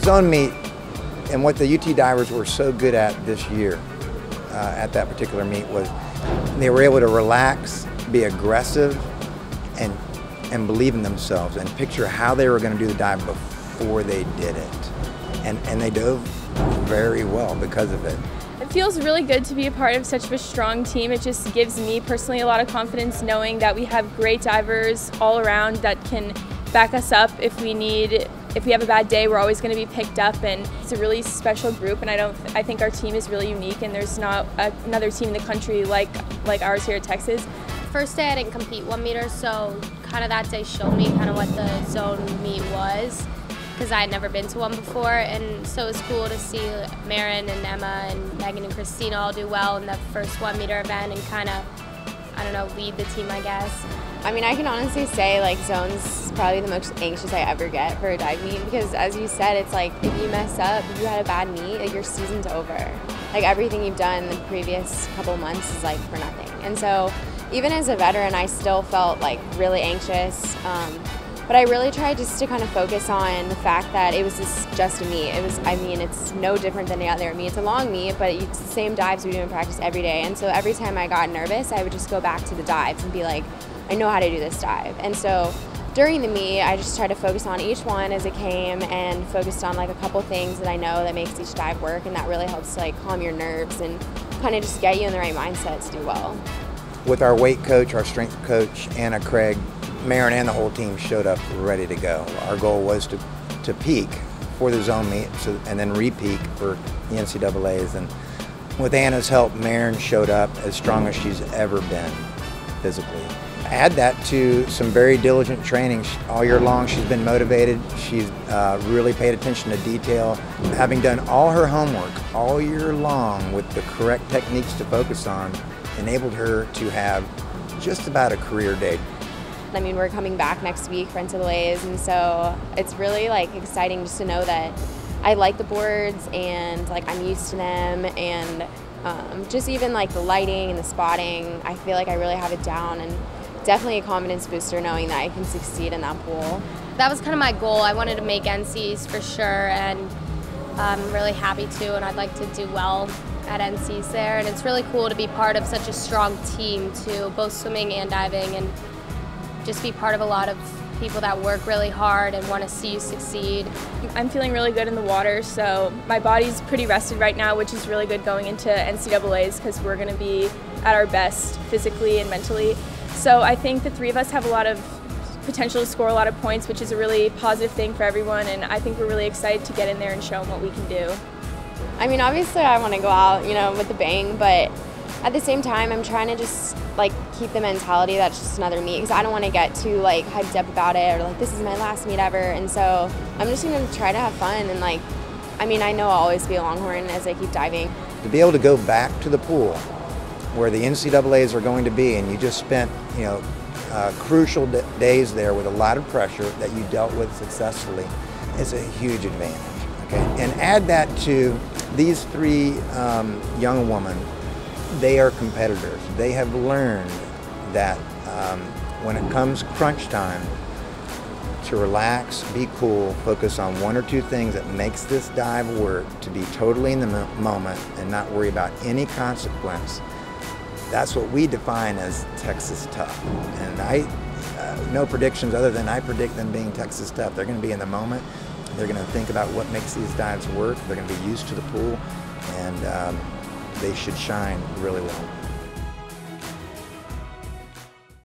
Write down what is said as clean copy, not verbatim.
zone meet, and what the UT divers were so good at this year at that particular meet was they were able to relax, be aggressive, and believe in themselves and picture how they were going to do the dive before they did it. And they dove very well because of it. It feels really good to be a part of such a strong team. It just gives me personally a lot of confidence knowing that we have great divers all around that can back us up if we have a bad day. We're always going to be picked up, and it's a really special group, and I think our team is really unique, and there's not another team in the country like ours here at Texas. First day I didn't compete 1 meter, so kind of that day showed me kind of what the zone meet was, because I had never been to one before, and so it was cool to see Maren and Emma and Megan and Christina all do well in the first 1 meter event and kind of, I don't know, lead the team, I guess. I mean, I can honestly say like zone's probably the most anxious I ever get for a dive meet, because as you said, it's like if you mess up, if you had a bad meet, like your season's over. Like everything you've done the previous couple months is like for nothing. And so even as a veteran, I still felt like really anxious. But I really tried just to kind of focus on the fact that it was just a meet. I mean, it's no different than the other meet. It's a long meet, but it's the same dives we do in practice every day. And so every time I got nervous, I would just go back to the dives and be like, I know how to do this dive. And so during the meet, I just tried to focus on each one as it came and focused on like a couple things that I know that makes each dive work, and that really helps to like calm your nerves and kind of just get you in the right mindset to do well. With our weight coach, our strength coach, Anna Craig, Maren and the whole team showed up ready to go. Our goal was to peak for the zone meet and then re-peak for the NCAAs. And with Anna's help, Maren showed up as strong as she's ever been physically. Add that to some very diligent training. All year long she's been motivated. She's really paid attention to detail. Having done all her homework all year long with the correct techniques to focus on, enabled her to have just about a career day. I mean, we're coming back next week for NCAAs, and so it's really like exciting just to know that I like the boards and like I'm used to them, and just even like the lighting and the spotting, I feel like I really have it down, and definitely a confidence booster knowing that I can succeed in that pool. That was kind of my goal. I wanted to make NCs for sure, and I'm really happy to, and I'd like to do well at NCs there. And it's really cool to be part of such a strong team too, both swimming and diving, and just be part of a lot of people that work really hard and want to see you succeed. I'm feeling really good in the water, so my body's pretty rested right now, which is really good going into NCAAs because we're going to be at our best physically and mentally. So I think the three of us have a lot of potential to score a lot of points, which is a really positive thing for everyone, and I think we're really excited to get in there and show them what we can do. I mean, obviously I want to go out, you know, with a bang, but at the same time, I'm trying to just like keep the mentality that's just another meet, because I don't want to get too like hyped up about it, or like this is my last meet ever. And so I'm just going to try to have fun, and like, I mean, I know I'll always be a Longhorn as I keep diving. To be able to go back to the pool where the NCAAs are going to be, and you just spent, you know, crucial days there with a lot of pressure that you dealt with successfully, is a huge advantage. Okay, and add that to these three young women. They are competitors. They have learned that when it comes crunch time, to relax, be cool, focus on one or two things that makes this dive work, to be totally in the moment and not worry about any consequence. That's what we define as Texas tough. And no predictions other than I predict them being Texas tough. They're going to be in the moment. They're going to think about what makes these dives work. They're going to be used to the pool, and they should shine really well.